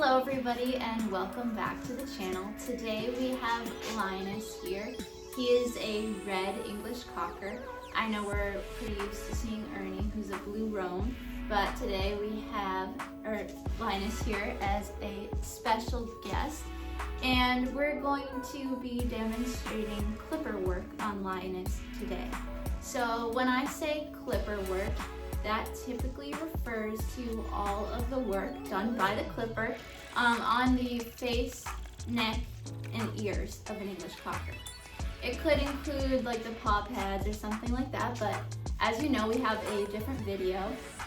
Hello everybody and welcome back to the channel. Today we have Linus here. He is a red English Cocker. I know we're pretty used to seeing Ernie, who's a blue roan, but today we have Linus here as a special guest, and we're going to be demonstrating clipper work on Linus today. So when I say clipper work, that typically refers to all of the work done by the clipper on the face, neck, and ears of an English Cocker. It could include like the paw pads or something like that, but as you know, we have a different video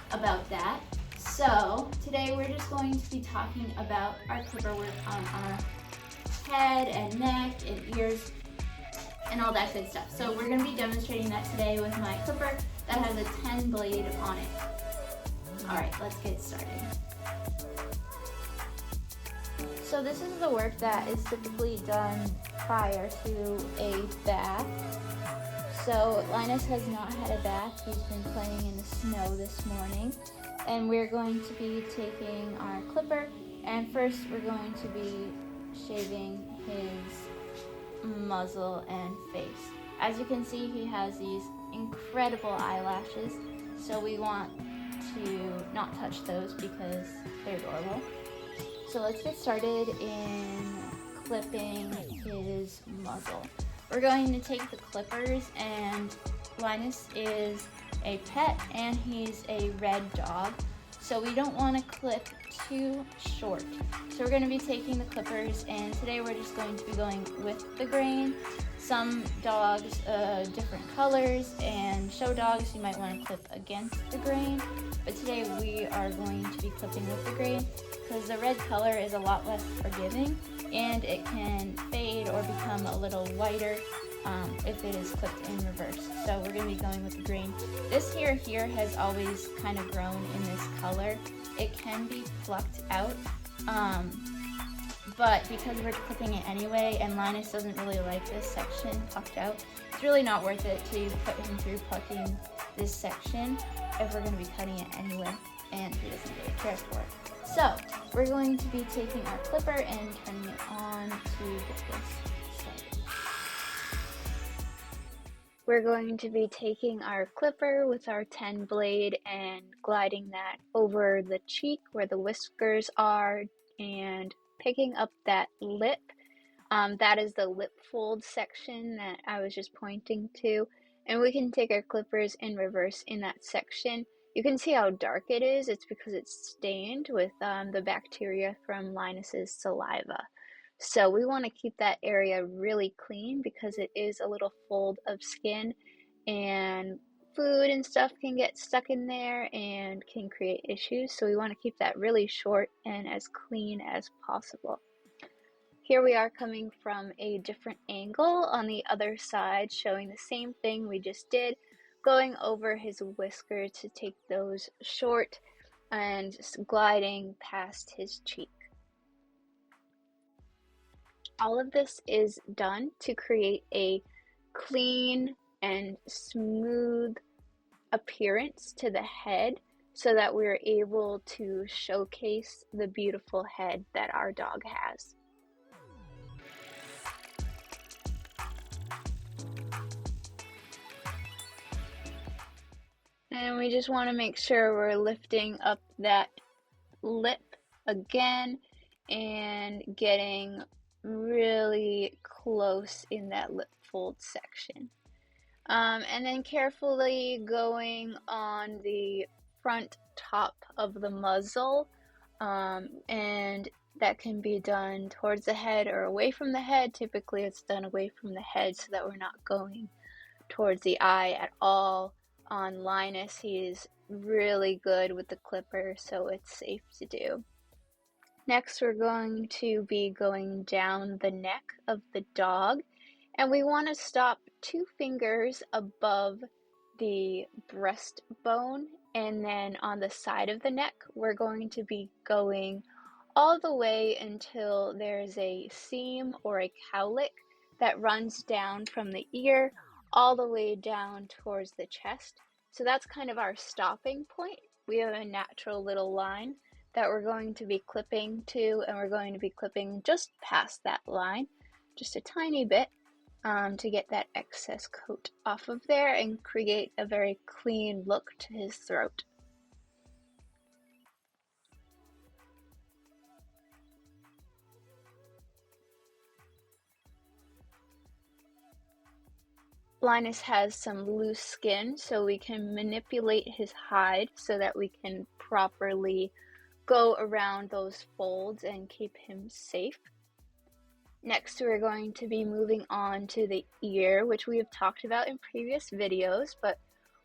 about that. So today we're just going to be talking about our clipper work on our head and neck and ears and all that good stuff. So we're going to be demonstrating that today with my clipper that has a 10 blade on it. Alright, let's get started. So this is the work that is typically done prior to a bath. So Linus has not had a bath. He's been playing in the snow this morning. And we're going to be taking our clipper, and first we're going to be shaving his muzzle and face. As you can see, he has these incredible eyelashes, so we want to not touch those because they're adorable. So let's get started in clipping his muzzle. We're going to take the clippers, and Linus is a pet and he's a red dog, so we don't want to clip too short. So we're going to be taking the clippers, and today we're just going to be going with the grain. Some dogs, different colors, and show dogs you might want to clip against the grain, but today we are going to be clipping with the grain because the red color is a lot less forgiving and it can fade or become a little whiter if it is clipped in reverse. So we're going to be going with the grain. This hair here has always kind of grown in this color. It can be plucked out, but because we're clipping it anyway and Linus doesn't really like this section plucked out, it's really not worth it to put him through plucking this section if we're going to be cutting it anyway and he doesn't really care for it. So we're going to be taking our clipper and turning it on to get this started. We're going to be taking our clipper with our 10 blade and gliding that over the cheek where the whiskers are and picking up that lip. That is the lip fold section that I was just pointing to, and we can take our clippers in reverse in that section. You can see how dark it is. It's because it's stained with the bacteria from Linus's saliva. So we want to keep that area really clean because it is a little fold of skin, and food and stuff can get stuck in there and can create issues. So we want to keep that really short and as clean as possible. Here we are coming from a different angle on the other side, showing the same thing we just did, going over his whiskers to take those short and just gliding past his cheek. All of this is done to create a clean and smooth appearance to the head so that we're able to showcase the beautiful head that our dog has. And we just want to make sure we're lifting up that lip again and getting really close in that lip fold section. And then carefully going on the front top of the muzzle, and that can be done towards the head or away from the head. Typically it's done away from the head so that we're not going towards the eye at all. On Linus, he's really good with the clipper, so it's safe to do. Next, we're going to be going down the neck of the dog, and we want to stop 2 fingers above the breastbone, and then on the side of the neck, we're going to be going all the way until there's a seam or a cowlick that runs down from the ear all the way down towards the chest. So that's kind of our stopping point. We have a natural little line that we're going to be clipping to, and we're going to be clipping just past that line, just a tiny bit, to get that excess coat off of there and create a very clean look to his throat. Linus has some loose skin, so we can manipulate his hide so that we can properly go around those folds and keep him safe. Next, we're going to be moving on to the ear, which we have talked about in previous videos, but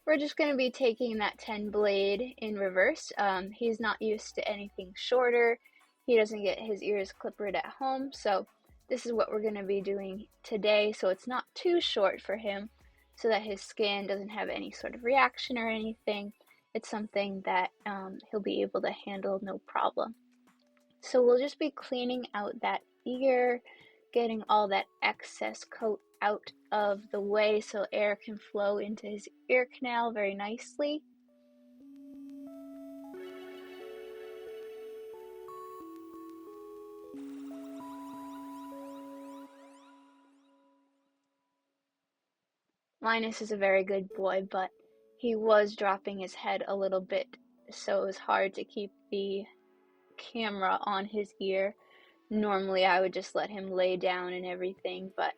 we're just going to be taking that 10 blade in reverse. He's not used to anything shorter. He doesn't get his ears clippered at home, so this is what we're going to be doing today, so it's not too short for him, so that his skin doesn't have any sort of reaction or anything. It's something that he'll be able to handle no problem. So we'll just be cleaning out that ear, getting all that excess coat out of the way so air can flow into his ear canal very nicely. Linus is a very good boy, but he was dropping his head a little bit, so it was hard to keep the camera on his ear. Normally I would just let him lay down and everything, but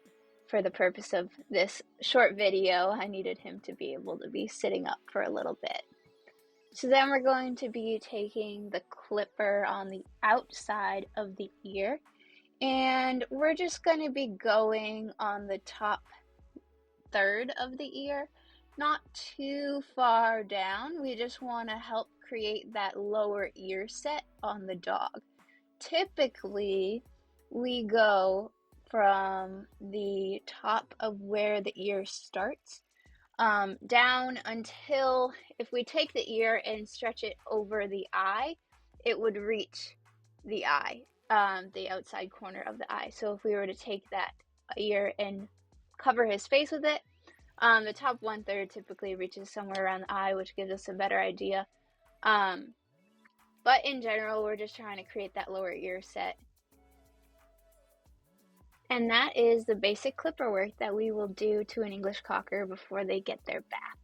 for the purpose of this short video, I needed him to be able to be sitting up for a little bit. So then we're going to be taking the clipper on the outside of the ear, and we're just going to be going on the top third of the ear, not too far down. We just want to help create that lower ear set on the dog. Typically, we go from the top of where the ear starts down until, if we take the ear and stretch it over the eye, it would reach the eye, the outside corner of the eye. So if we were to take that ear and cover his face with it, the top 1/3 typically reaches somewhere around the eye, which gives us a better idea. But in general, we're just trying to create that lower ear set. And that is the basic clipper work that we will do to an English Cocker before they get their bath.